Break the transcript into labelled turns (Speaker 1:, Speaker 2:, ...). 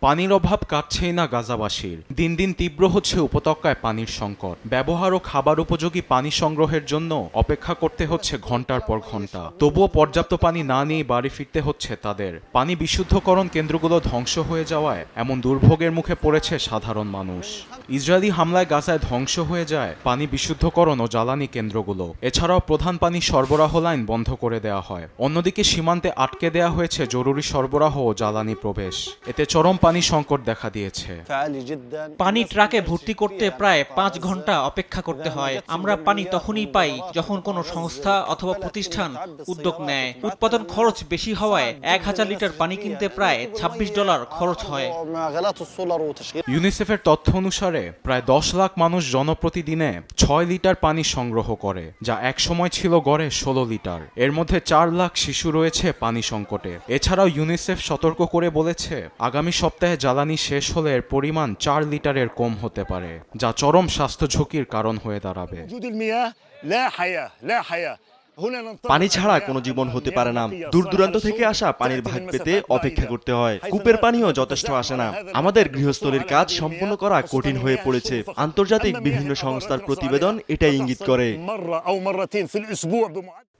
Speaker 1: পানির অভাব কাটছেই না গাজাবাসীর। দিন দিন তীব্র হচ্ছে উপত্যকায় পানির সংকট। ব্যবহার ও খাবার উপযোগী পানি সংগ্রহের জন্য অপেক্ষা করতে হচ্ছে ঘন্টার পর ঘন্টা। তবুও পর্যাপ্ত পানি না নিয়ে বাড়ি ফিরতে হচ্ছে তাদের। পানি বিশুদ্ধকরণ কেন্দ্রগুলো ধ্বংস হয়ে যাওয়ায় এমন দুর্ভোগের মুখে পড়েছে সাধারণ মানুষ। ইসরায়েলি হামলায় গাজায় ধ্বংস হয়ে যায় পানি বিশুদ্ধকরণ ও জ্বালানি কেন্দ্রগুলো। এছাড়াও প্রধান পানি সরবরাহ লাইন বন্ধ করে দেওয়া হয়। অন্যদিকে সীমান্তে আটকে দেওয়া হয়েছে জরুরি সরবরাহ ও জ্বালানি প্রবেশ। এতে চরম পানি সংকট দেখা দিয়েছে।
Speaker 2: পানি ট্রাকে ভর্তি করতে প্রায় 5 ঘন্টা অপেক্ষা করতে হয়। আমরা পানি তখনই পাই যখন কোনো সংস্থা অথবা প্রতিষ্ঠান উদ্যোগ নেয়। উৎপাদন খরচ বেশি হওয়ায় 1000 লিটার পানি কিনতে প্রায় $26 খরচ হয়।
Speaker 1: ইউনিসেফের তথ্য অনুসারে প্রায় 10 লাখ মানুষ জনপ্রতিদিনে 6 লিটার পানি সংগ্রহ করে, যা একসময় ছিল গড়ে 16 লিটার। এর মধ্যে 4 লাখ শিশু রয়েছে পানি সংকটে। এছাড়াও ইউনিসেফ সতর্ক করে বলেছে, আগামী সপ্তাহে জ্বালানি শেষ হলে এর পরিমাণ 4 লিটারের কম হতে পারে, যা চরম স্বাস্থ্য ঝুঁকির কারণ হয়ে দাঁড়াবে।
Speaker 3: পানি ছাড়া কোনো জীবন হতে পারে না। দূর দূরান্ত থেকে আসা পানির ভাগ পেতে অপেক্ষা করতে হয়। কূপের পানিও যথেষ্ট আসে না। আমাদের গৃহস্থলীর কাজ সম্পূর্ণ করা কঠিন হয়ে পড়েছে। আন্তর্জাতিক বিভিন্ন সংস্থার প্রতিবেদন এটাই ইঙ্গিত করে।